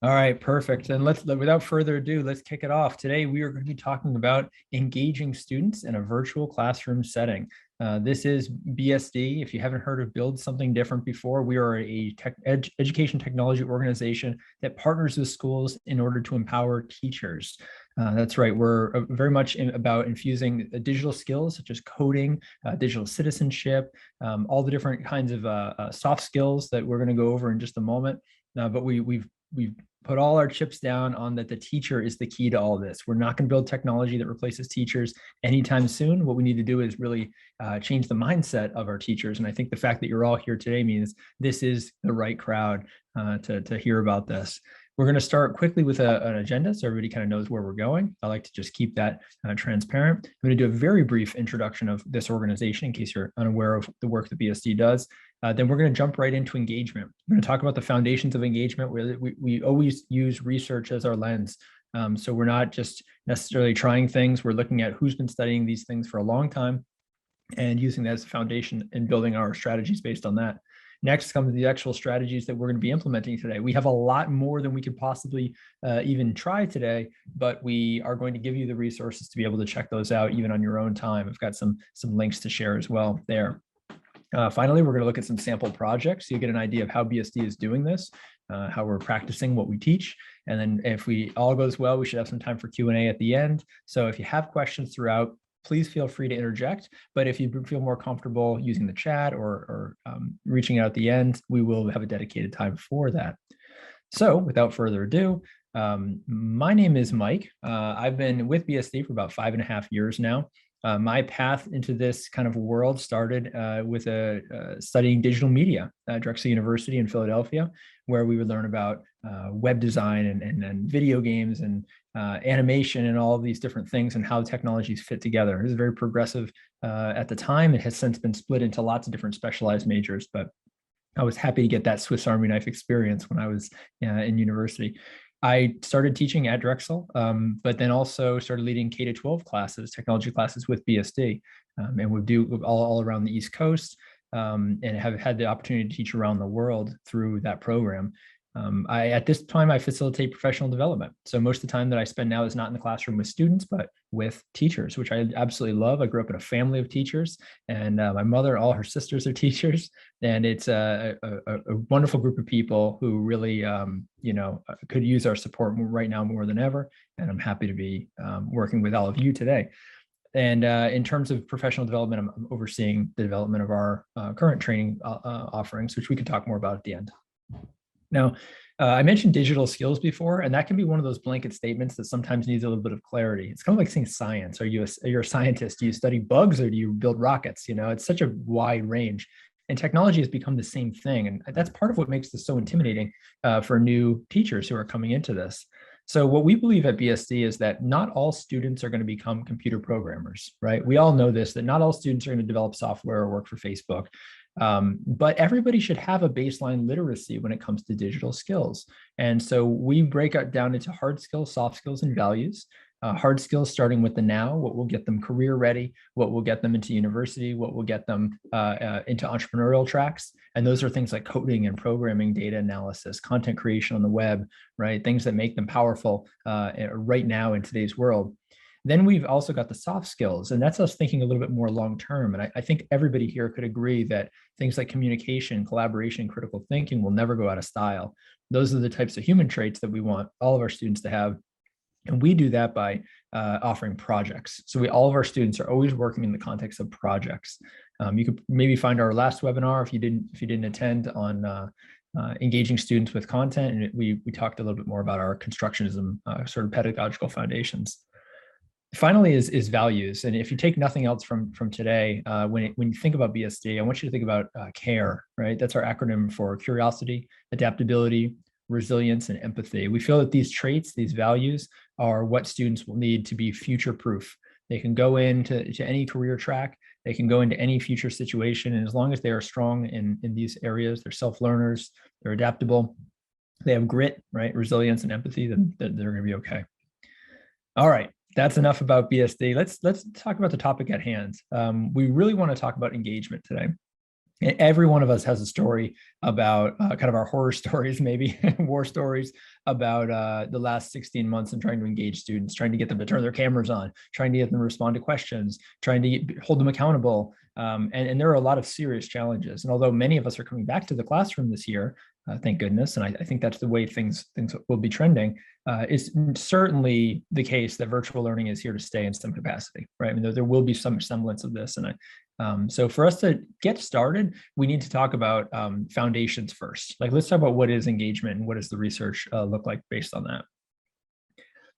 All right, perfect. And without further ado, let's kick it off. Today, we are going to be talking about engaging students in a virtual classroom setting. This is BSD. If you haven't heard of Build Something Different before, we are a education technology organization that partners with schools in order to empower teachers. That's right. We're very much about infusing digital skills such as coding, digital citizenship, all the different kinds of soft skills that we're going to go over in just a moment. But we've put all our chips down on that the teacher is the key to all this. We're not going to build technology that replaces teachers anytime soon. What we need to do is really change the mindset of our teachers. And I think the fact that you're all here today means this is the right crowd to hear about this. We're going to start quickly with an agenda so everybody kind of knows where we're going. I like to just keep that transparent. I'm going to do a very brief introduction of this organization in case you're unaware of the work that BSD does. Then we're going to jump right into engagement. We're going to talk about the foundations of engagement, where we always use research as our lens. So we're not just necessarily trying things. We're looking at who's been studying these things for a long time and using that as a foundation and building our strategies based on that. Next comes the actual strategies that we're going to be implementing today. We have a lot more than we could possibly even try today, but we are going to give you the resources to be able to check those out even on your own time. I've got some links to share as well there. Finally, we're going to look at some sample projects so you get an idea of how BSD is doing this, how we're practicing what we teach. And then if all goes well, we should have some time for Q&A at the end. So if you have questions throughout, please feel free to interject. But if you feel more comfortable using the chat or reaching out at the end, we will have a dedicated time for that. So without further ado, my name is Mike. I've been with BSD for about 5.5 years now. My path into this kind of world started with studying digital media at Drexel University in Philadelphia, where we would learn about web design and video games and animation and all of these different things and how technologies fit together. It was very progressive at the time. It has since been split into lots of different specialized majors, but I was happy to get that Swiss Army knife experience when I was in university. I started teaching at Drexel, but then also started leading K-12 classes, technology classes with BSD. And we do all around the East Coast and have had the opportunity to teach around the world through that program. At this time, I facilitate professional development. So most of the time that I spend now is not in the classroom with students, but with teachers, which I absolutely love. I grew up in a family of teachers, and my mother, all her sisters are teachers. And it's a wonderful group of people who really, could use our support right now more than ever. And I'm happy to be working with all of you today. And in terms of professional development, I'm overseeing the development of our current training offerings, which we can talk more about at the end. Now, I mentioned digital skills before, and that can be one of those blanket statements that sometimes needs a little bit of clarity. It's kind of like saying science. You're a scientist? Do you study bugs or do you build rockets? It's such a wide range. And technology has become the same thing. And that's part of what makes this so intimidating for new teachers who are coming into this. So what we believe at BSD is that not all students are going to become computer programmers, right? We all know this, that not all students are going to develop software or work for Facebook. But everybody should have a baseline literacy when it comes to digital skills. And so we break it down into hard skills, soft skills, and values. Hard skills starting with the now, what will get them career ready, what will get them into university, what will get them into entrepreneurial tracks. And those are things like coding and programming, data analysis, content creation on the web, right? Things that make them powerful right now in today's world. Then we've also got the soft skills, and that's us thinking a little bit more long-term. And I think everybody here could agree that things like communication, collaboration, critical thinking will never go out of style. Those are the types of human traits that we want all of our students to have. And we do that by offering projects. So all of our students are always working in the context of projects. You could maybe find our last webinar if you didn't attend on engaging students with content. And we talked a little bit more about our constructionism sort of pedagogical foundations. Finally is values. And if you take nothing else from today, when you think about BSD, I want you to think about CARE, right? That's our acronym for curiosity, adaptability, resilience, and empathy. We feel that these traits, these values, are what students will need to be future-proof. They can go into any career track, they can go into any future situation, and as long as they are strong in these areas, they're self-learners, they're adaptable, they have grit, right? Resilience and empathy, then they're going to be okay. All right. That's enough about BSD. Let's talk about the topic at hand. We really want to talk about engagement today. And every one of us has a story about kind of our horror stories, maybe war stories about the last 16 months and trying to engage students, trying to get them to turn their cameras on, trying to get them to respond to questions, trying to hold them accountable. And there are a lot of serious challenges. And although many of us are coming back to the classroom this year, thank goodness, and I think that's the way things will be trending. It's certainly the case that virtual learning is here to stay in some capacity, right? I mean, there will be some semblance of this, and so for us to get started, we need to talk about foundations first. Like, let's talk about what is engagement and what does the research look like based on that.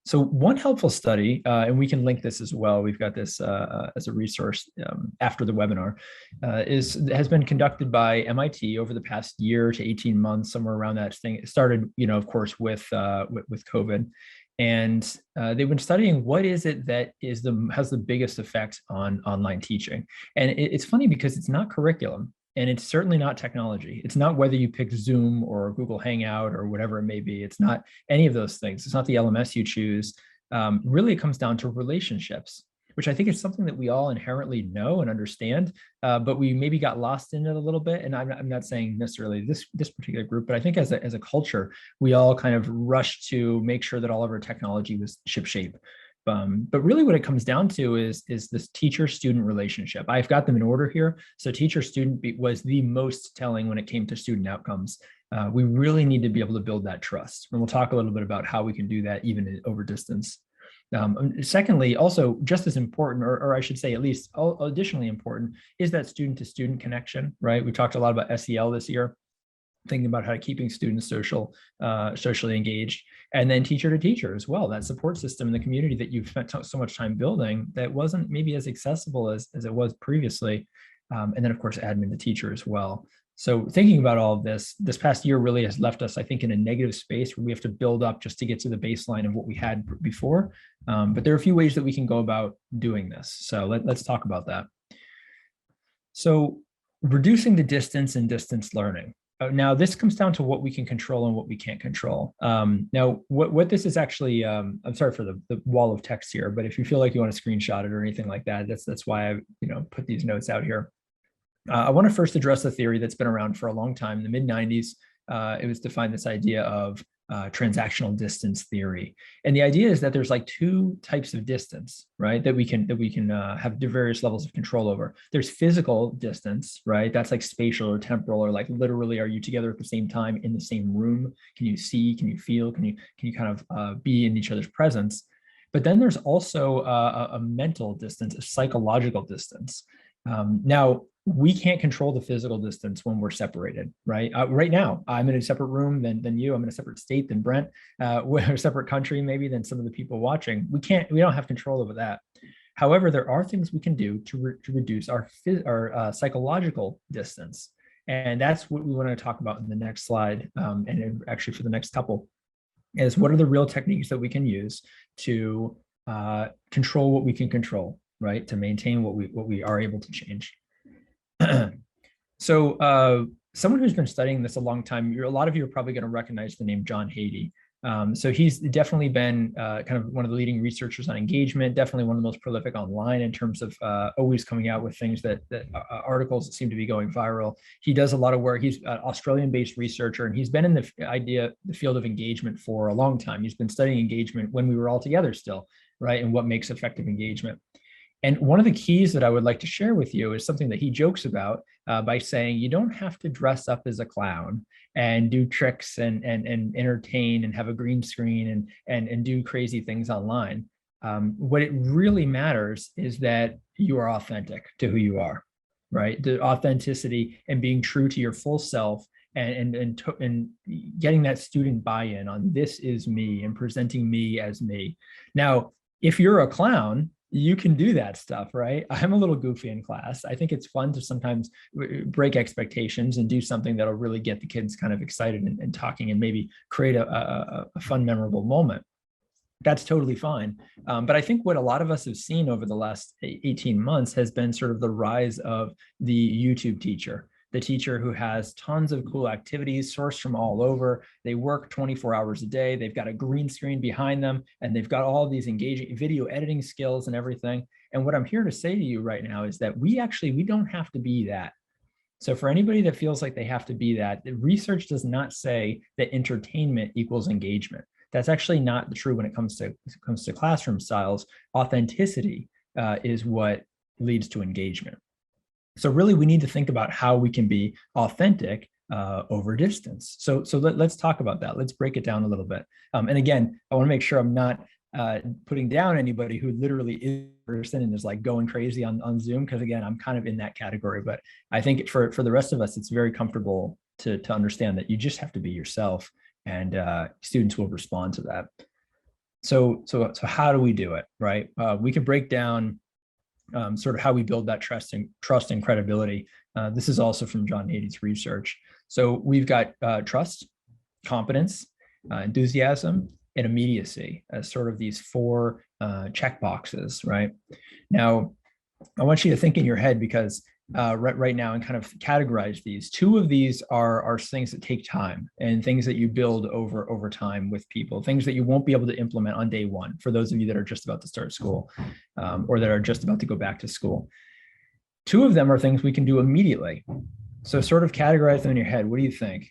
So one helpful study, and we can link this as well, we've got this as a resource after the webinar, has been conducted by MIT over the past year to 18 months, somewhere around that thing. It started, of course, with COVID. And they've been studying what is it that has the biggest effect on online teaching. And it's funny because it's not curriculum. And it's certainly not technology. It's not whether you pick Zoom or Google Hangout or whatever it may be. It's not any of those things. It's not the LMS you choose. Really, it comes down to relationships, which I think is something that we all inherently know and understand, but we maybe got lost in it a little bit. And I'm not saying necessarily this particular group, but I think as a culture, we all kind of rushed to make sure that all of our technology was shipshape. But really what it comes down to is this teacher-student relationship. I've got them in order here. So teacher-student was the most telling when it came to student outcomes. We really need to be able to build that trust. And we'll talk a little bit about how we can do that even over distance. Secondly, also just as important, or I should say at least additionally important, is that student-to-student connection, right? We talked a lot about SEL this year, thinking about how to keeping students socially engaged, and then teacher to teacher as well, that support system in the community that you've spent so much time building that wasn't maybe as accessible as it was previously. And then of course, admin to teacher as well. So thinking about all of this past year really has left us, I think, in a negative space where we have to build up just to get to the baseline of what we had before. But there are a few ways that we can go about doing this. So let's talk about that. So reducing the distance in distance learning. Now, this comes down to what we can control and what we can't control. Now, what this is actually, I'm sorry for the wall of text here, but if you feel like you want to screenshot it or anything like that, that's why I put these notes out here. I want to first address a theory that's been around for a long time. In the mid-90s, it was defined this idea of transactional distance theory. And the idea is that there's like two types of distance, right, that we can have various levels of control over. There's physical distance, right? That's like spatial or temporal, or like literally, are you together at the same time in the same room? Can you see? Can you feel? Can you kind of be in each other's presence? But then there's also a mental distance, a psychological distance. Now, we can't control the physical distance when we're separated, right? Right now, I'm in a separate room than you. I'm in a separate state than Brent. We're a separate country maybe than some of the people watching. We don't have control over that. However, there are things we can do to reduce our psychological distance. And that's what we want to talk about in the next slide. And actually for the next couple is what are the real techniques that we can use to control what we can control, right? To maintain what we are able to change. So someone who's been studying this a long time, a lot of you are probably going to recognize the name John Haidy. So he's definitely been kind of one of the leading researchers on engagement, definitely one of the most prolific online in terms of always coming out with things that articles that seem to be going viral. He does a lot of work. He's an Australian-based researcher, and he's been in the field of engagement for a long time. He's been studying engagement when we were all together still, right? And what makes effective engagement. And one of the keys that I would like to share with you is something that he jokes about by saying, you don't have to dress up as a clown and do tricks and entertain and have a green screen and do crazy things online. What it really matters is that you are authentic to who you are, right? The authenticity and being true to your full self and getting that student buy-in on this is me and presenting me as me. Now, if you're a clown, you can do that stuff, right? I'm a little goofy in class. I think it's fun to sometimes break expectations and do something that'll really get the kids kind of excited and talking and maybe create a fun, memorable moment. That's totally fine. But I think what a lot of us have seen over the last 18 months has been sort of the rise of the YouTube teacher. The teacher who has tons of cool activities sourced from all over. They work 24 hours a day. They've got a green screen behind them, and they've got all these engaging video editing skills and everything. And what I'm here to say to you right now is that we don't have to be that. So for anybody that feels like they have to be that, the research does not say that entertainment equals engagement. That's actually not true when it comes to classroom styles. Authenticity is what leads to engagement. So really, we need to think about how we can be authentic over distance. So let's talk about that. Let's break it down a little bit. And again, I want to make sure I'm not putting down anybody who literally is in person and is like going crazy on Zoom, because again, I'm kind of in that category. But I think for the rest of us, it's very comfortable to understand that you just have to be yourself, and students will respond to that. So how do we do it, right? We can break down sort of how we build that trust and credibility. This is also from John Hattie's research. So we've got trust, competence, enthusiasm, and immediacy as sort of these four check boxes, right? Now, I want you to think in your head, because right now, and kind of categorize these. Two of these are things that take time and things that you build over time with people, things that you won't be able to implement on day one for those of you that are just about to start school or that are just about to go back to school. Two of them are things we can do immediately. So sort of categorize them in your head. What do you think?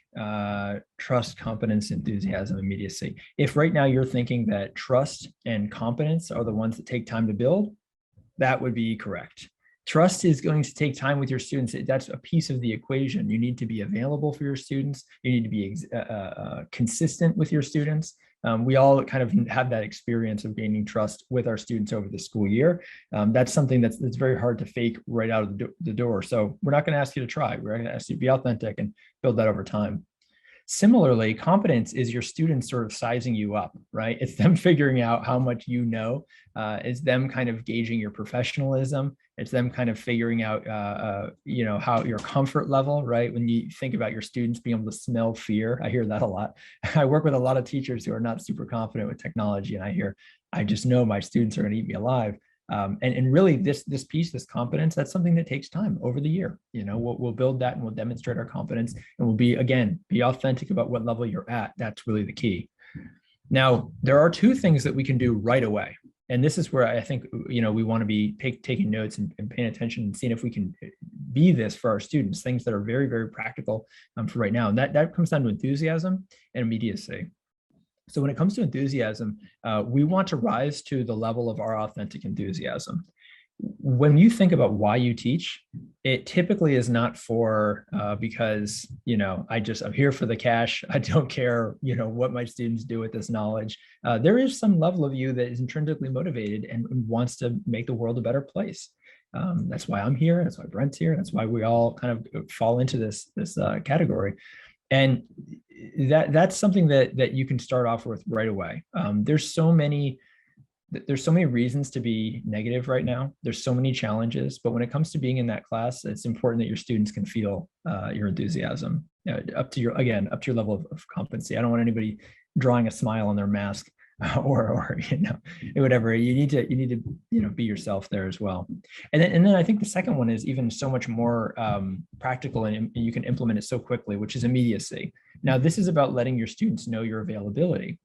Trust, competence, enthusiasm, immediacy. If right now you're thinking that trust and competence are the ones that take time to build, that would be correct. Trust is going to take time with your students. That's a piece of the equation. You need to be available for your students. You need to be consistent with your students. We all kind of have that experience of gaining trust with our students over the school year. That's something that's very hard to fake right out of the door. So we're not going to ask you to try. We're going to ask you to be authentic and build that over time. Similarly, competence is your students sort of sizing you up, right? It's them figuring out how much you know. It's them kind of gauging your professionalism. It's them kind of figuring out, how your comfort level, right? When you think about your students being able to smell fear, I hear that a lot. I work with a lot of teachers who are not super confident with technology, and I just know my students are going to eat me alive. And really this piece, this competence, that's something that takes time over the year. We'll build that and we'll demonstrate our competence, and we'll be authentic about what level you're at. That's really the key. Now, there are two things that we can do right away. And this is where I think, we want to be taking notes and paying attention and seeing if we can be this for our students, things that are very, very practical for right now. And that comes down to enthusiasm and immediacy. So when it comes to enthusiasm, we want to rise to the level of our authentic enthusiasm. When you think about why you teach, it typically is not for because I'm here for the cash. I don't care what my students do with this knowledge. There is some level of you that is intrinsically motivated and wants to make the world a better place. That's why I'm here. That's why Brent's here. That's why we all kind of fall into this category. And that's something that you can start off with right away. There's so many reasons to be negative right now. There's so many challenges, but when it comes to being in that class, it's important that your students can feel your enthusiasm up to your level of competency. I don't want anybody drawing a smile on their mask or whatever. You need to be yourself there as well. And then I think the second one is even so much more practical, and you can implement it so quickly, which is immediacy. Now, this is about letting your students know your availability.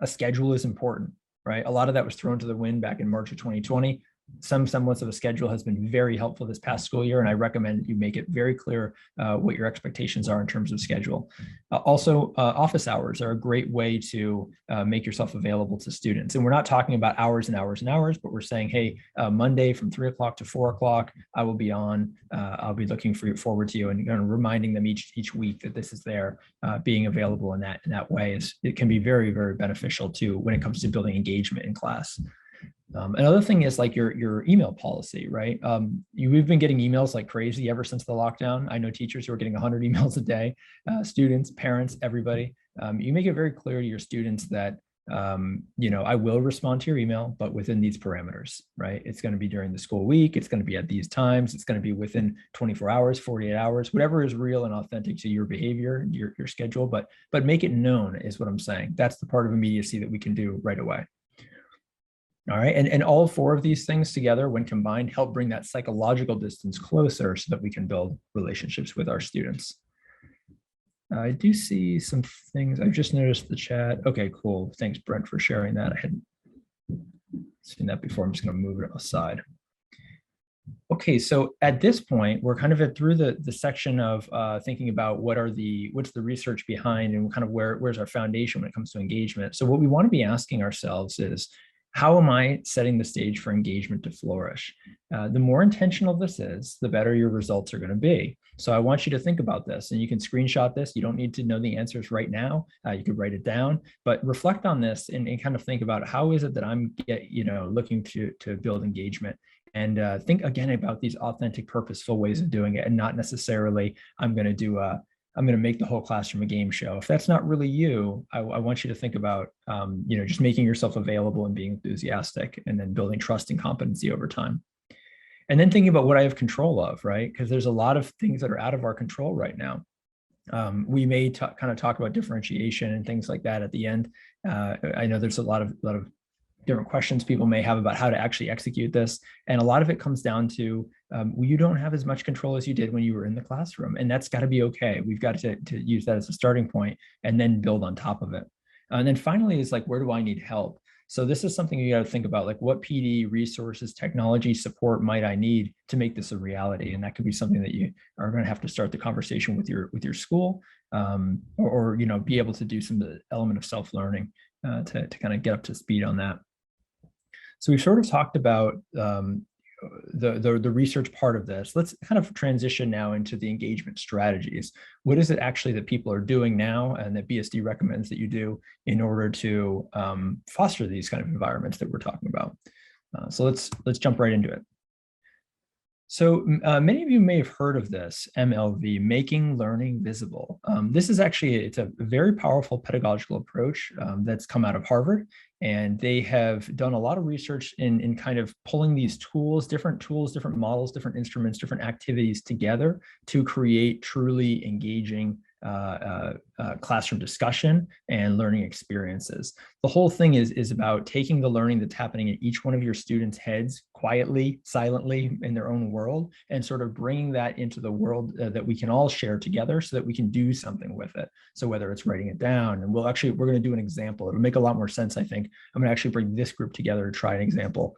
A schedule is important, right? A lot of that was thrown to the wind back in March of 2020. Some semblance of a schedule has been very helpful this past school year, and I recommend you make it very clear what your expectations are in terms of schedule. Also, office hours are a great way to make yourself available to students. And we're not talking about hours and hours and hours, but we're saying, hey, Monday from 3 o'clock to 4 o'clock, I will be on. I'll be looking forward to you, and reminding them each week that this is there. Being available in that way it can be very, very beneficial too when it comes to building engagement in class. Another thing is like your email policy, right? We've been getting emails like crazy ever since the lockdown. I know teachers who are getting 100 emails a day, students, parents, everybody. You make it very clear to your students that, I will respond to your email, but within these parameters, right? It's going to be during the school week. It's going to be at these times. It's going to be within 24 hours, 48 hours, whatever is real and authentic to your behavior, your schedule, but make it known is what I'm saying. That's the part of immediacy that we can do right away. All right, and all four of these things together, when combined, help bring that psychological distance closer so that we can build relationships with our students. I do see some things. I've just noticed the chat. Okay, cool. Thanks, Brent, for sharing that. I hadn't seen that before. I'm just going to move it aside. Okay. Okay, so at this point, we're kind of through the section of thinking about what's the research behind and kind of where's our foundation when it comes to engagement. So what we want to be asking ourselves is, how am I setting the stage for engagement to flourish? The more intentional this is, the better your results are going to be. So I want you to think about this, and you can screenshot this. You don't need to know the answers right now. You could write it down, but reflect on this and kind of think about, how is it that I'm looking to build engagement, and think again about these authentic, purposeful ways of doing it, and not necessarily I'm going to make the whole classroom a game show. If that's not really you, I want you to think about just making yourself available and being enthusiastic, and then building trust and competency over time. And then thinking about what I have control of, right? Because there's a lot of things that are out of our control right now. We may kind of talk about differentiation and things like that at the end. I know there's a lot of different questions people may have about how to actually execute this. And a lot of it comes down to you don't have as much control as you did when you were in the classroom. And that's got to be okay. We've got to use that as a starting point and then build on top of it. And then finally is like, where do I need help? So this is something you got to think about, like, what PD, resources, technology support might I need to make this a reality? And that could be something that you are going to have to start the conversation with your school, or be able to do some of the element of self-learning to kind of get up to speed on that. So we've sort of talked about the research part of this. Let's kind of transition now into the engagement strategies. What is it actually that people are doing now and that BSD recommends that you do in order to foster these kind of environments that we're talking about? So let's jump right into it. So many of you may have heard of this, MLV, Making Learning Visible. This is it's a very powerful pedagogical approach that's come out of Harvard. And they have done a lot of research in kind of pulling these tools, different models, different instruments, different activities together to create truly engaging classroom discussion and learning experiences. The whole thing is about taking the learning that's happening in each one of your students' heads quietly, silently in their own world, and sort of bringing that into the world that we can all share together so that we can do something with it. So whether it's writing it down, and we're going to do an example. It'll make a lot more sense, I think. I'm going to actually bring this group together to try an example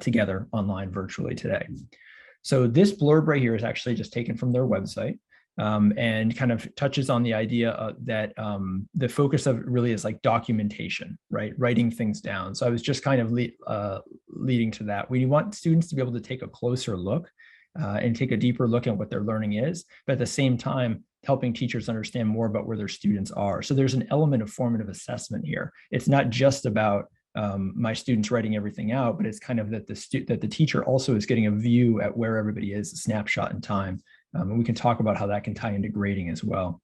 together online virtually today. So this blurb right here is actually just taken from their website. And kind of touches on the idea that the focus of it really is like documentation, right? Writing things down. So I was just kind of leading to that. We want students to be able to take a closer look and take a deeper look at what their learning is, but at the same time, helping teachers understand more about where their students are. So there's an element of formative assessment here. It's not just about my students writing everything out, but it's kind of that the teacher also is getting a view at where everybody is, a snapshot in time. And we can talk about how that can tie into grading as well.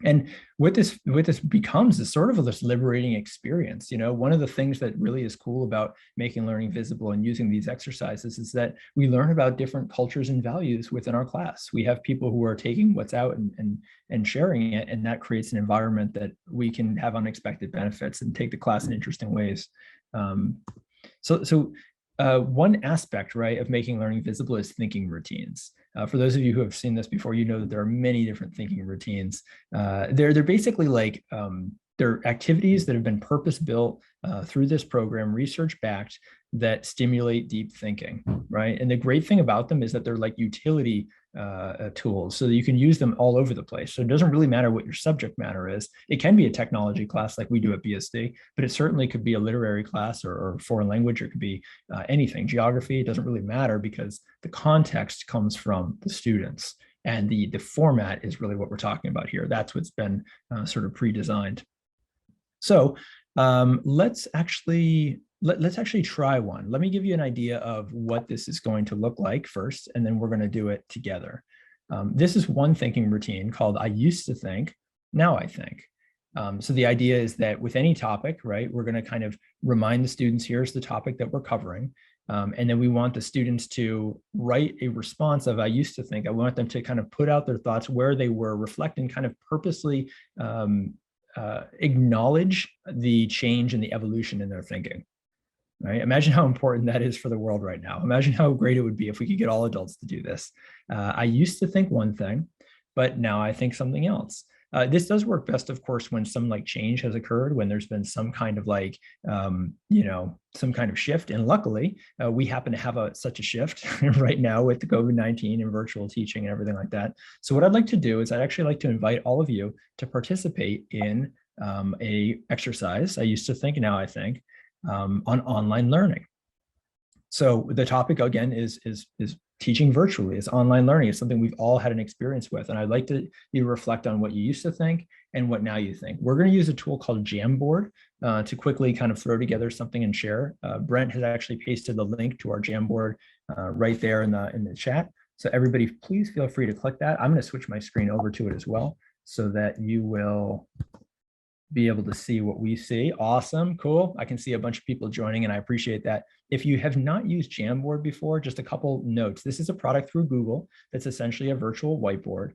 And what this becomes is sort of this liberating experience. One of the things that really is cool about making learning visible and using these exercises is that we learn about different cultures and values within our class. We have people who are taking what's out and sharing it, and that creates an environment that we can have unexpected benefits and take the class in interesting ways. One aspect, right, of making learning visible is thinking routines. For those of you who have seen this before, you know that there are many different thinking routines. They're basically like they're activities that have been purpose-built through this program, research-backed, that stimulate deep thinking, right? And the great thing about them is that they're like utility tools, so that you can use them all over the place. So it doesn't really matter what your subject matter is. It can be a technology class like we do at BSD, but it certainly could be a literary class or foreign language, or it could be anything, geography. It doesn't really matter because the context comes from the students, and the format is really what we're talking about here. That's what's been sort of pre-designed. So let's actually try one. Let me give you an idea of what this is going to look like first, and then we're going to do it together. This is one thinking routine called I used to think, now I think. So the idea is that with any topic, right, we're going to kind of remind the students, here's the topic that we're covering. And then we want the students to write a response of I used to think. I want them to kind of put out their thoughts where they were, reflect, and kind of purposely acknowledge the change and the evolution in their thinking. Right? Imagine how important that is for the world right now. Imagine how great it would be if we could get all adults to do this. I used to think one thing, but now I think something else. This does work best, of course, when some like change has occurred, when there's been some kind of like, some kind of shift. And luckily, we happen to have such a shift right now with the COVID-19 and virtual teaching and everything like that. So what I'd like to do is I'd actually like to invite all of you to participate in a exercise. I used to think, now I think, on online learning. So the topic again is teaching virtually. It's online learning. It's something we've all had an experience with. And I'd like you to reflect on what you used to think and what now you think. We're going to use a tool called Jamboard to quickly kind of throw together something and share. Brent has actually pasted the link to our Jamboard right there in the chat. So everybody, please feel free to click that. I'm going to switch my screen over to it as well so that you will be able to see what we see. Awesome, cool. I can see a bunch of people joining and I appreciate that. If you have not used Jamboard before, just a couple notes. This is a product through Google that's essentially a virtual whiteboard.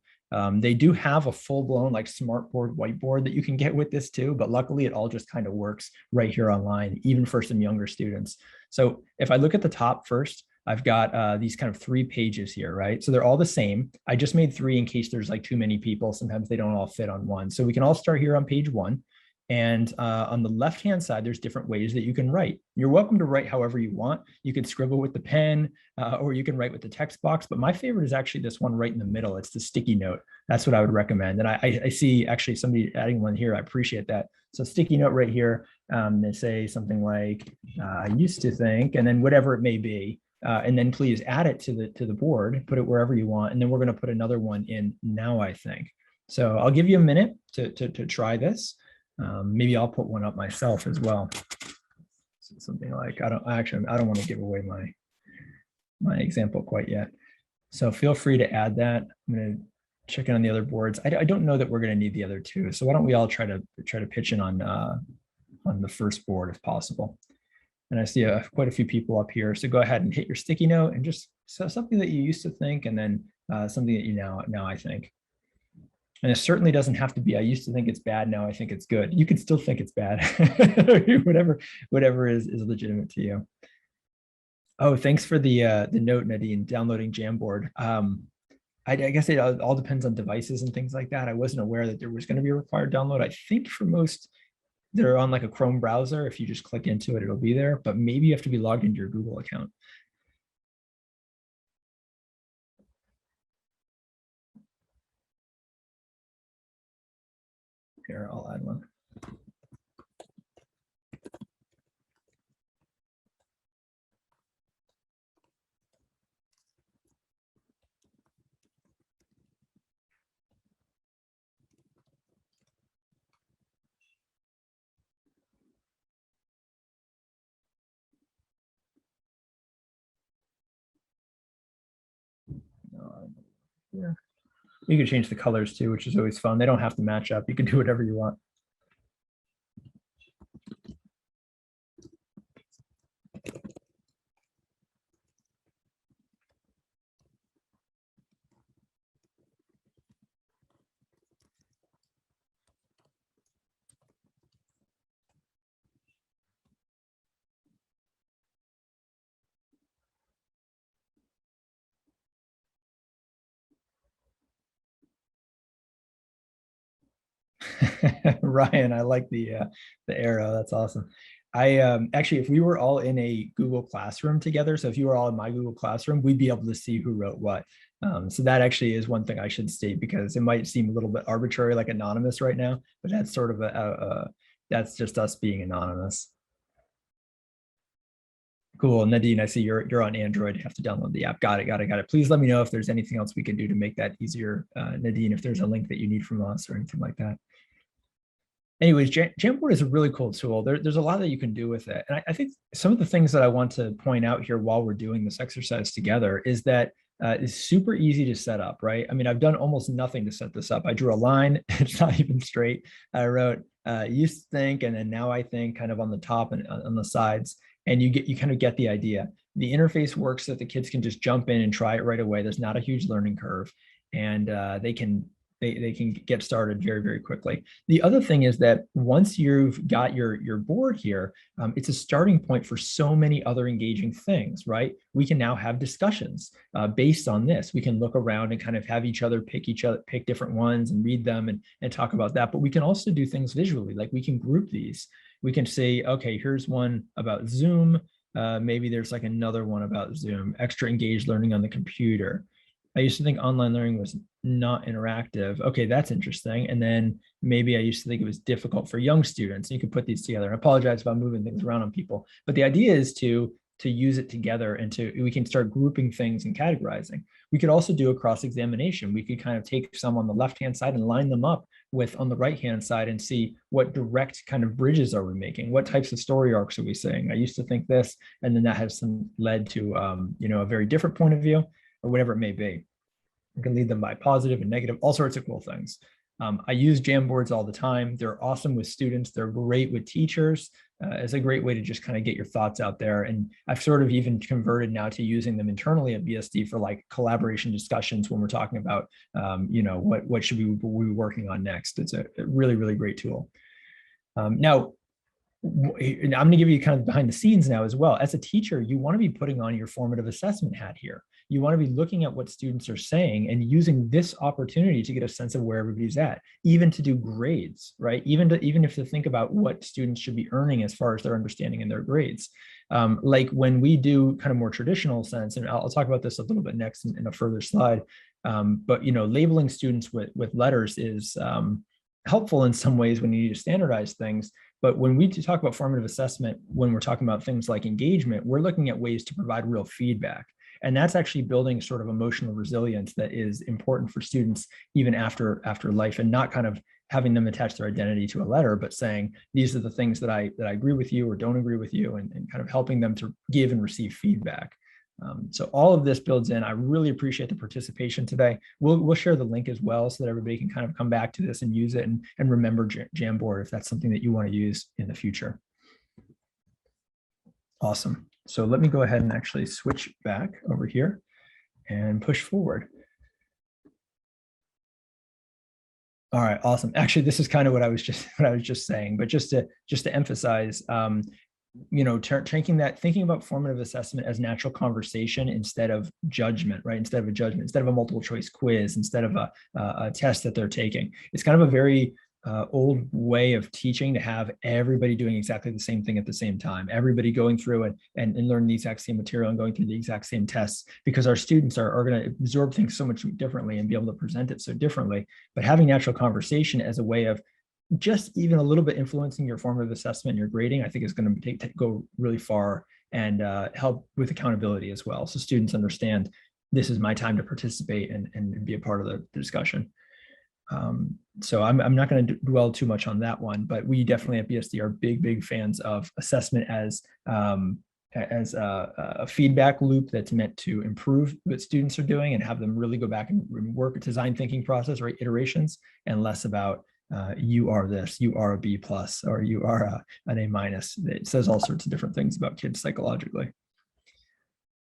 They do have a full-blown like smartboard whiteboard that you can get with this too, but luckily it all just kind of works right here online, even for some younger students. So if I look at the top first, I've got these kind of 3 pages here, right? So they're all the same. I just made 3 in case there's like too many people. Sometimes they don't all fit on one. So we can all start here on page 1. And on the left-hand side, there's different ways that you can write. You're welcome to write however you want. You could scribble with the pen or you can write with the text box. But my favorite is actually this one right in the middle. It's the sticky note. That's what I would recommend. And I see actually somebody adding one here. I appreciate that. So sticky note right here. They say something like, I used to think, and then whatever it may be. And then please add it to the board, put it wherever you want. And then we're going to put another one in now, I think. So I'll give you a minute to try this. Maybe I'll put one up myself as well. So something like, I don't want to give away my example quite yet. So feel free to add that. I'm going to check in on the other boards. I don't know that we're going to need the other 2. So why don't we all try to pitch in on the first board if possible. And I see quite a few people up here. So go ahead and hit your sticky note and just something that you used to think, and then something that you now I think. And it certainly doesn't have to be, I used to think it's bad, now I think it's good. You can still think it's bad, whatever is legitimate to you. Oh, thanks for the note, Nadine, downloading Jamboard. I guess it all depends on devices and things like that. I wasn't aware that there was going to be a required download. I think for most, they're on like a Chrome browser. If you just click into it, it'll be there, but maybe you have to be logged into your Google account. Here, I'll add one. Yeah. You can change the colors too, which is always fun. They don't have to match up. You can do whatever you want. Ryan, I like the arrow. That's awesome. I actually, if we were all in a Google Classroom together, so if you were all in my Google Classroom, we'd be able to see who wrote what. So that actually is one thing I should state, because it might seem a little bit arbitrary, like anonymous right now, but that's sort of that's just us being anonymous. Cool. Nadine, I see you're on Android. You have to download the app. Got it. Please let me know if there's anything else we can do to make that easier. Nadine, if there's a link that you need from us or anything like that. Anyways, Jamboard is a really cool tool. There's a lot that you can do with it. And I think some of the things that I want to point out here while we're doing this exercise together is that it's super easy to set up, right? I mean, I've done almost nothing to set this up. I drew a line. It's not even straight. I wrote used to think, and then now I think kind of on the top and on the sides. And you kind of get the idea. The interface works so that the kids can just jump in and try it right away. There's not a huge learning curve. And they can they can get started very, very quickly. The other thing is that once you've got your board here, it's a starting point for so many other engaging things, right? We can now have discussions based on this. We can look around and kind of have each other pick different ones and read them and talk about that. But we can also do things visually, like we can group these. We can say, okay, here's one about Zoom. Maybe there's like another one about Zoom, extra engaged learning on the computer. I used to think online learning was not interactive. Okay, that's interesting. And then maybe I used to think it was difficult for young students. You could put these together. I apologize about moving things around on people, but the idea is to use it together and we can start grouping things and categorizing. We could also do a cross-examination. We could kind of take some on the left-hand side and line them up with on the right-hand side and see what direct kind of bridges are we making? What types of story arcs are we saying? I used to think this, and then that has led to a very different point of view, or whatever it may be. You can lead them by positive and negative, all sorts of cool things. I use Jamboards all the time. They're awesome with students. They're great with teachers. It's a great way to just kind of get your thoughts out there. And I've sort of even converted now to using them internally at BSD for like collaboration discussions when we're talking about, what should we be working on next. It's a really, really great tool. Now, I'm going to give you kind of behind the scenes now as well. As a teacher, you want to be putting on your formative assessment hat here. You want to be looking at what students are saying and using this opportunity to get a sense of where everybody's at, even to do grades, right? Even if to think about what students should be earning as far as their understanding in their grades. Like when we do kind of more traditional sense, and I'll talk about this a little bit next in a further slide, but labeling students with letters is helpful in some ways when you need to standardize things. But when we talk about formative assessment, when we're talking about things like engagement, we're looking at ways to provide real feedback. And that's actually building sort of emotional resilience that is important for students even after life, and not kind of having them attach their identity to a letter, but saying, these are the things that I agree with you or don't agree with you, and kind of helping them to give and receive feedback. So all of this builds in. I really appreciate the participation today. We'll share the link as well so that everybody can kind of come back to this and use it and remember Jamboard if that's something that you want to use in the future. Awesome. So let me go ahead and actually switch back over here and push forward. All right, awesome. Actually, this is kind of what I was just saying, but just to emphasize, thinking about formative assessment as natural conversation instead of judgment, right? Instead of a judgment, instead of a multiple choice quiz, instead of a test that they're taking. It's kind of a very old way of teaching to have everybody doing exactly the same thing at the same time, everybody going through and learning the exact same material and going through the exact same tests, because our students are going to absorb things so much differently and be able to present it so differently. But having natural conversation as a way of just even a little bit influencing your formative assessment and your grading, I think is going to go really far and help with accountability as well. So students understand this is my time to participate and be a part of the discussion. So I'm not going to dwell too much on that one, but we definitely at BSD are big fans of assessment as a feedback loop that's meant to improve what students are doing and have them really go back and work a design thinking process or iterations, and less about you are this, you are a B+, or you are an A-. It says all sorts of different things about kids psychologically.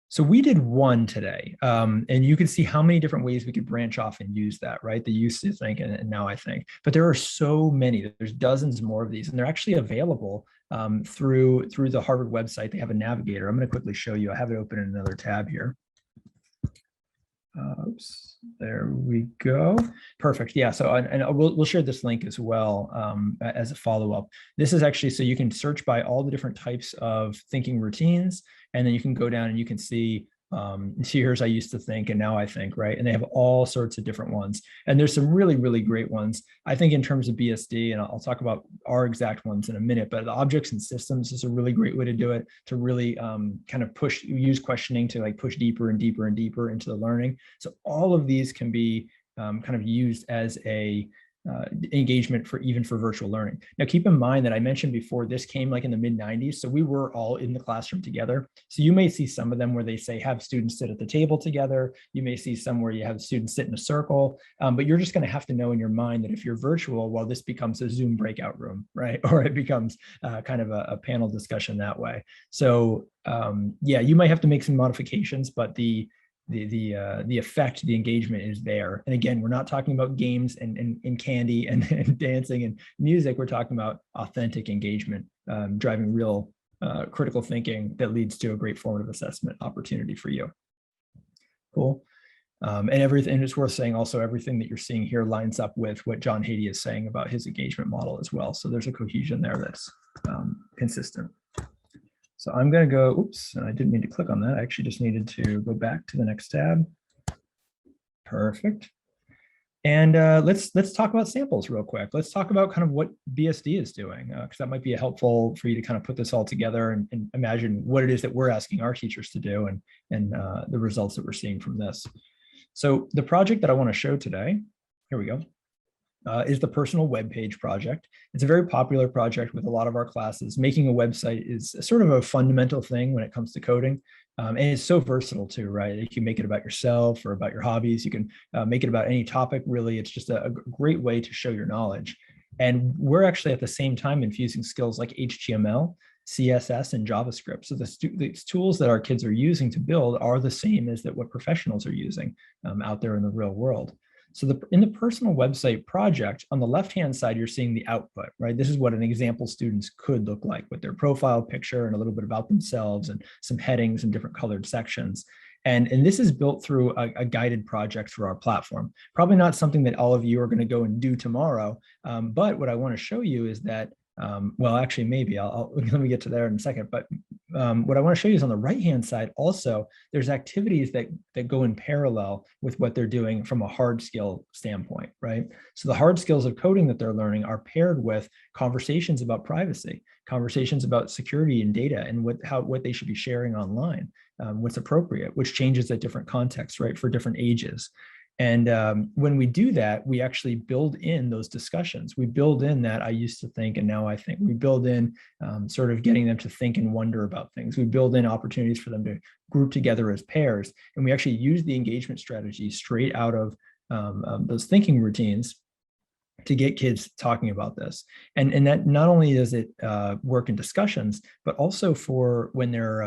So we did one today, and you can see how many different ways we could branch off and use that, right? The used to think and now I think, but there are so many. There's dozens more of these, and they're actually available through the Harvard website. They have a navigator. I'm going to quickly show you. I have it open in another tab here. Oops, there we go. Perfect. Yeah. So, and we'll share this link as well as a follow-up. This is actually, so you can search by all the different types of thinking routines, and then you can go down and you can see here's I used to think and now I think, right? And they have all sorts of different ones. And there's some really, really great ones. I think in terms of BSD, and I'll talk about our exact ones in a minute, but the objects and systems is a really great way to do it, to really kind of use questioning to like push deeper and deeper and deeper into the learning. So all of these can be kind of used as a engagement even for virtual learning. Now, keep in mind that I mentioned before, this came like in the mid-90s. So we were all in the classroom together. So you may see some of them where they say have students sit at the table together. You may see some where you have students sit in a circle, but you're just going to have to know in your mind that if you're virtual, well, this becomes a Zoom breakout room, right? Or it becomes kind of a panel discussion that way. So yeah, you might have to make some modifications, but the the effect, the engagement is there. And again, we're not talking about games and candy and dancing and music. We're talking about authentic engagement, driving real critical thinking that leads to a great formative assessment opportunity for you. Cool. And everything, it's worth saying also, everything that you're seeing here lines up with what John Haiti is saying about his engagement model as well. So there's a cohesion there that's consistent. So I'm going to go, oops, and I didn't mean to click on that. I actually just needed to go back to the next tab. Perfect. And let's talk about samples real quick. Let's talk about kind of what BSD is doing, because that might be helpful for you to kind of put this all together and imagine what it is that we're asking our teachers to do and the results that we're seeing from this. So the project that I want to show today, here we go, is the personal web page project. It's a very popular project with a lot of our classes. Making a website is sort of a fundamental thing when it comes to coding. And it's so versatile too, right? You can make it about yourself or about your hobbies. You can make it about any topic, really. It's just a great way to show your knowledge. And we're actually at the same time infusing skills like HTML, CSS, and JavaScript. So the tools that our kids are using to build are the same as what professionals are using out there in the real world. So in the personal website project, on the left-hand side, you're seeing the output, right? This is what an example students could look like with their profile picture and a little bit about themselves and some headings and different colored sections. And this is built through a guided project through our platform. Probably not something that all of you are going to go and do tomorrow. But what I want to show you is that well, actually, maybe let me get to there in a second. But what I want to show you is on the right-hand side, also, there's activities that go in parallel with what they're doing from a hard skill standpoint, right? So the hard skills of coding that they're learning are paired with conversations about privacy, conversations about security and data, and what they should be sharing online, what's appropriate, which changes at different contexts, right, for different ages. And when we do that, we actually build in those discussions. We build in that I used to think, and now I think. We build in sort of getting them to think and wonder about things. We build in opportunities for them to group together as pairs. And we actually use the engagement strategy straight out of those thinking routines to get kids talking about this. And that not only does it work in discussions, but also for when they're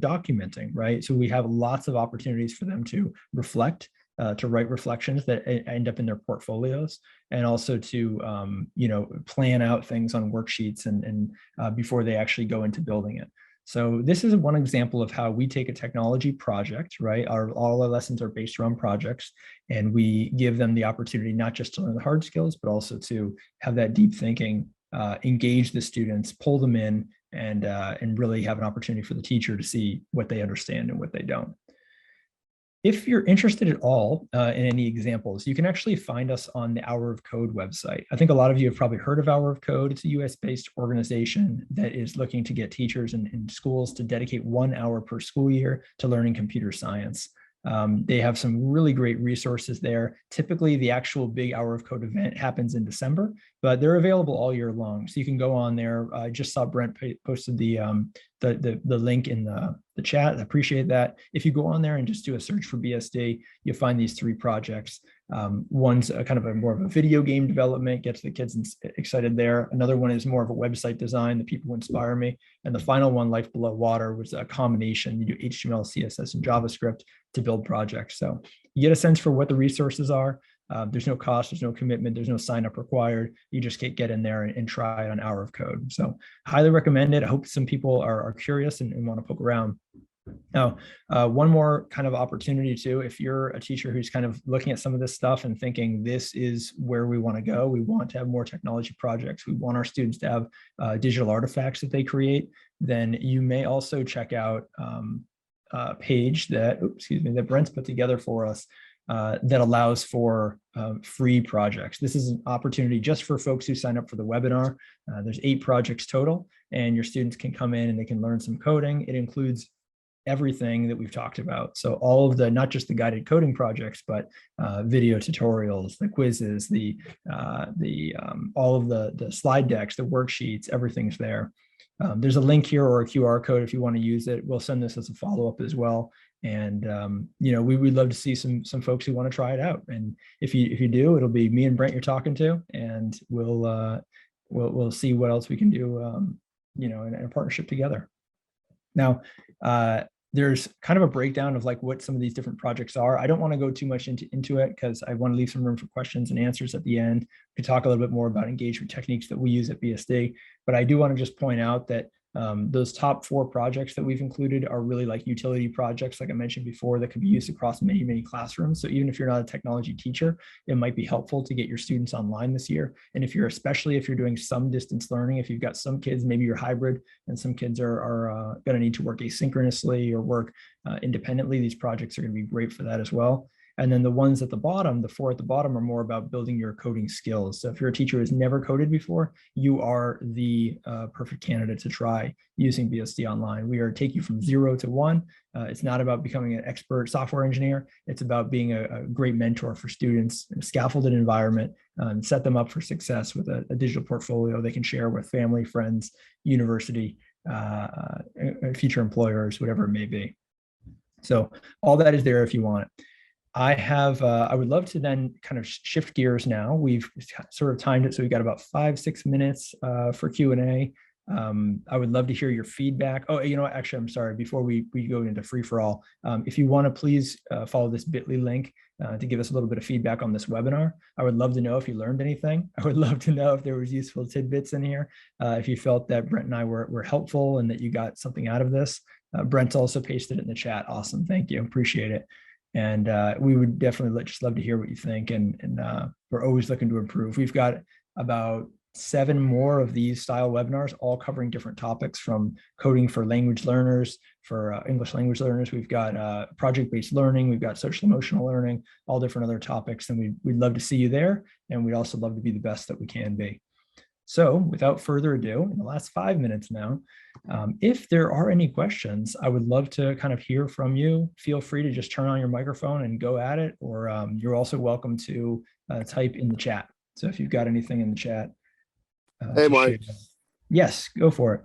documenting, right? So we have lots of opportunities for them to reflect, to write reflections that end up in their portfolios, and also to plan out things on worksheets and before they actually go into building it. So this is one example of how we take a technology project, right? All our lessons are based around projects, and we give them the opportunity not just to learn the hard skills, but also to have that deep thinking, engage the students, pull them in, and really have an opportunity for the teacher to see what they understand and what they don't. If you're interested at all in any examples, you can actually find us on the Hour of Code website. I think a lot of you have probably heard of Hour of Code. It's a US-based organization that is looking to get teachers in schools to dedicate 1 hour per school year to learning computer science. They have some really great resources there. Typically, the actual big Hour of Code event happens in December, but they're available all year long. So you can go on there. I just saw Brent posted the link in the chat. I appreciate that. If you go on there and just do a search for BSD, you'll find these 3 projects. One's kind of more of a video game development, gets the kids excited there. Another one is more of a website design, the people who inspire me. And the final one, Life Below Water, was a combination. You do HTML, CSS, and JavaScript to build projects. So you get a sense for what the resources are. There's no cost, there's no commitment, there's no sign up required. You just get in there and try it on Hour of Code. So highly recommend it. I hope some people are curious and want to poke around. Now, one more kind of opportunity too, if you're a teacher who's kind of looking at some of this stuff and thinking this is where we want to go, we want to have more technology projects, we want our students to have digital artifacts that they create, then you may also check out a page that Brent's put together for us that allows for free projects. This is an opportunity just for folks who sign up for the webinar. There's 8 projects total, and your students can come in and they can learn some coding. It includes everything that we've talked about. So all of the, not just the guided coding projects, but video tutorials, the quizzes, all of the slide decks, the worksheets, everything's there. There's a link here or a QR code if you want to use it. We'll send this as a follow-up as well. And we would love to see some folks who want to try it out. And if you do, it'll be me and Brent you're talking to, and we'll see what else we can do, in a partnership together. Now, there's kind of a breakdown of like what some of these different projects are. I don't want to go too much into it because I want to leave some room for questions and answers at the end. We could talk a little bit more about engagement techniques that we use at BSD, but I do want to just point out that those top 4 projects that we've included are really like utility projects, like I mentioned before, that can be used across many, many classrooms. So even if you're not a technology teacher, it might be helpful to get your students online this year. And especially if you're doing some distance learning, if you've got some kids, maybe you're hybrid and some kids are going to need to work asynchronously or work independently, these projects are going to be great for that as well. And then the ones at the bottom, the 4 at the bottom, are more about building your coding skills. So if you're a teacher who has never coded before, you are the perfect candidate to try using BSD Online. We are take you from 0 to 1. It's not about becoming an expert software engineer. It's about being a great mentor for students in a scaffolded environment, set them up for success with a digital portfolio they can share with family, friends, university, future employers, whatever it may be. So all that is there if you want it. I would love to then kind of shift gears now. We've sort of timed it, so we've got about 5-6 minutes for Q&A. I would love to hear your feedback. Oh, you know what, actually, I'm sorry, before we go into free-for-all, if you want to please follow this bit.ly link to give us a little bit of feedback on this webinar. I would love to know if you learned anything. I would love to know if there was useful tidbits in here, if you felt that Brent and I were helpful and that you got something out of this. Brent also pasted it in the chat. Awesome, thank you, appreciate it. And we would definitely just love to hear what you think. And we're always looking to improve. We've got about 7 more of these style webinars, all covering different topics, from coding for language learners, for English language learners. We've got project-based learning. We've got social emotional learning, all different other topics. And we'd love to see you there. And we'd also love to be the best that we can be. So without further ado, in the last 5 minutes now, if there are any questions, I would love to kind of hear from you. Feel free to just turn on your microphone and go at it, or you're also welcome to type in the chat. So if you've got anything in the chat. Hey, Mike. Yes, go for it.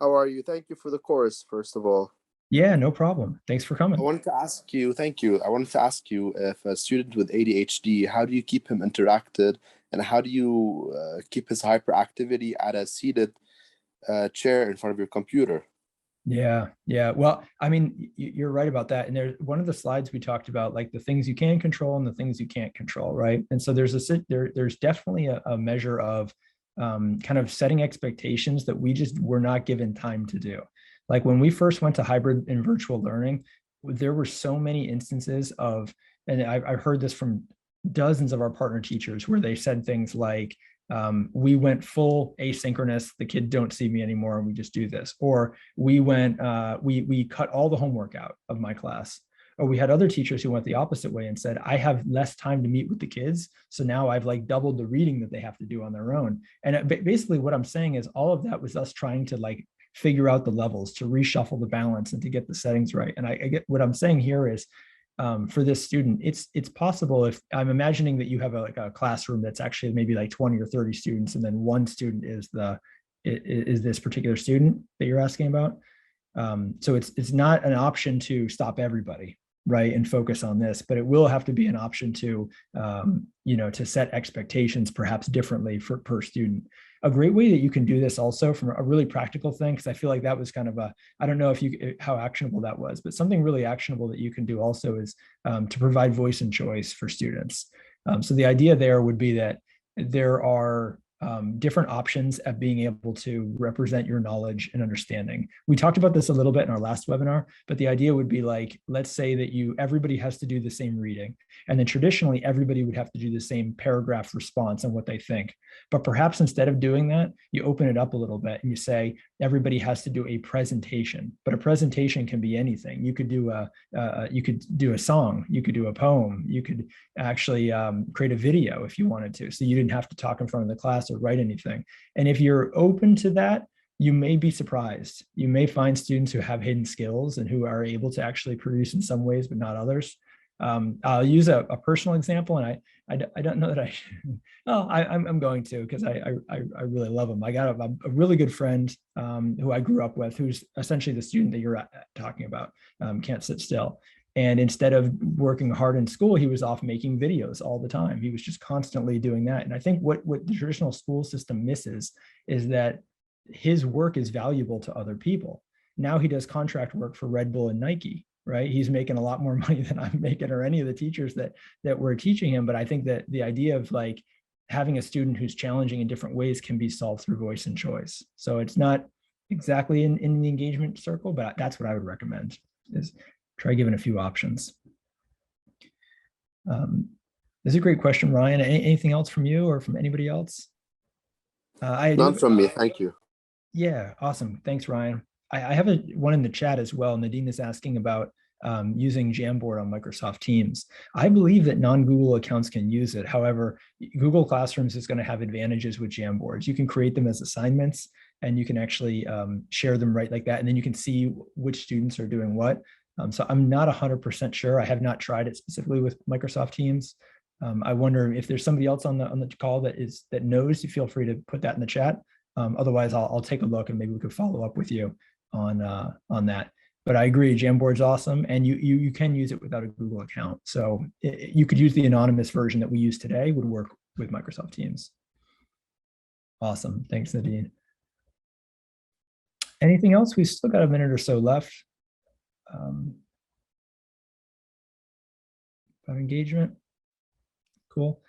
How are you? Thank you for the course, first of all. Yeah, no problem. Thanks for coming. I wanted to ask you, thank you. I wanted to ask you, if a student with ADHD, how do you keep him interacted, and how do you keep his hyperactivity at a seated chair in front of your computer? Yeah. Well, I mean, you're right about that. And there's one of the slides we talked about, like the things you can control and the things you can't control, right? And so there's definitely a measure of kind of setting expectations that we just were not given time to do. Like when we first went to hybrid and virtual learning, there were so many instances of, and I've heard this from dozens of our partner teachers, where they said things like, we went full asynchronous, the kid don't see me anymore, and we just do this. Or we went, we cut all the homework out of my class. Or we had other teachers who went the opposite way and said, I have less time to meet with the kids, so now I've like doubled the reading that they have to do on their own. And basically what I'm saying is all of that was us trying to like figure out the levels, to reshuffle the balance and to get the settings right. And I get what I'm saying here is, for this student, it's possible, if I'm imagining that you have like a classroom that's actually maybe like 20 or 30 students, and then one student is this particular student that you're asking about. So it's not an option to stop everybody, right, and focus on this, but it will have to be an option to to set expectations perhaps differently per student. A great way that you can do this also, from a really practical thing, because I feel like that was kind of I don't know how actionable that was, but something really actionable that you can do also is to provide voice and choice for students. So the idea there would be that there are different options at being able to represent your knowledge and understanding. We talked about this a little bit in our last webinar, but the idea would be like, let's say that everybody has to do the same reading, and then traditionally everybody would have to do the same paragraph response on what they think. But perhaps instead of doing that, you open it up a little bit and you say everybody has to do a presentation. But a presentation can be anything. You could do a song, you could do a poem, you could actually create a video if you wanted to, so you didn't have to talk in front of the class or write anything. And if you're open to that, you may be surprised. You may find students who have hidden skills and who are able to actually produce in some ways, but not others. I'll use a personal example, and I don't know that I should. Oh, I'm going to, because I really love him. I got a really good friend who I grew up with, who's essentially the student that you're talking about, can't sit still. And instead of working hard in school, he was off making videos all the time. He was just constantly doing that. And I think what the traditional school system misses is that his work is valuable to other people. Now he does contract work for Red Bull and Nike, right? He's making a lot more money than I'm making, or any of the teachers that were teaching him. But I think that the idea of like having a student who's challenging in different ways can be solved through voice and choice. So it's not exactly in the engagement circle, but that's what I would recommend, is try giving a few options. This is a great question, Ryan. Anything else from you or from anybody else? None from me. Thank you. Yeah, awesome. Thanks, Ryan. I have one in the chat as well. Nadine is asking about using Jamboard on Microsoft Teams. I believe that non-Google accounts can use it. However, Google Classrooms is going to have advantages with Jamboards. You can create them as assignments, and you can actually share them right like that. And then you can see which students are doing what. So I'm not 100% sure. I have not tried it specifically with Microsoft Teams. I wonder if there's somebody else on the call that knows. You feel free to put that in the chat. Otherwise, I'll take a look, and maybe we could follow up with you on that. But I agree, Jamboard's awesome, and you can use it without a Google account. So you could use the anonymous version that we use today, would work with Microsoft Teams. Awesome, thanks, Nadine. Anything else? We've still got a minute or so left. About engagement. Cool.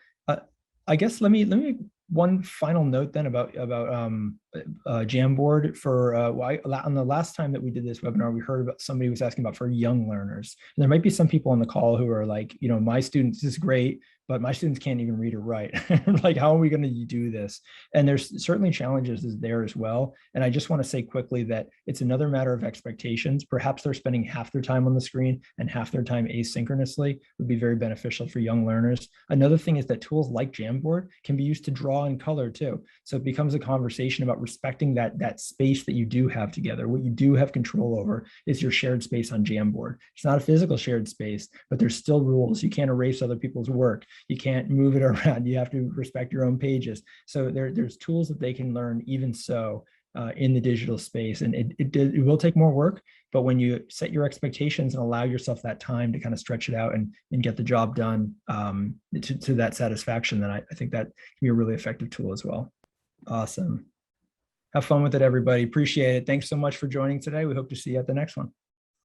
I guess let me one final note then about Jamboard. For on the last time that we did this webinar, we heard about somebody was asking about for young learners. And there might be some people on the call who are like, my students, this is great, but my students can't even read or write. Like, how are we going to do this? And there's certainly challenges there as well. And I just want to say quickly that it's another matter of expectations. Perhaps they're spending half their time on the screen and half their time asynchronously would be very beneficial for young learners. Another thing is that tools like Jamboard can be used to draw in color too. So it becomes a conversation about respecting that space that you do have together. What you do have control over is your shared space on Jamboard. It's not a physical shared space, but there's still rules. You can't erase other people's work. You can't move it around. You have to respect your own pages. So there's tools that they can learn even so in the digital space. And it will take more work, but when you set your expectations and allow yourself that time to kind of stretch it out and get the job done to that satisfaction, then I think that can be a really effective tool as well. Awesome. Have fun with it, everybody. Appreciate it. Thanks so much for joining today. We hope to see you at the next one.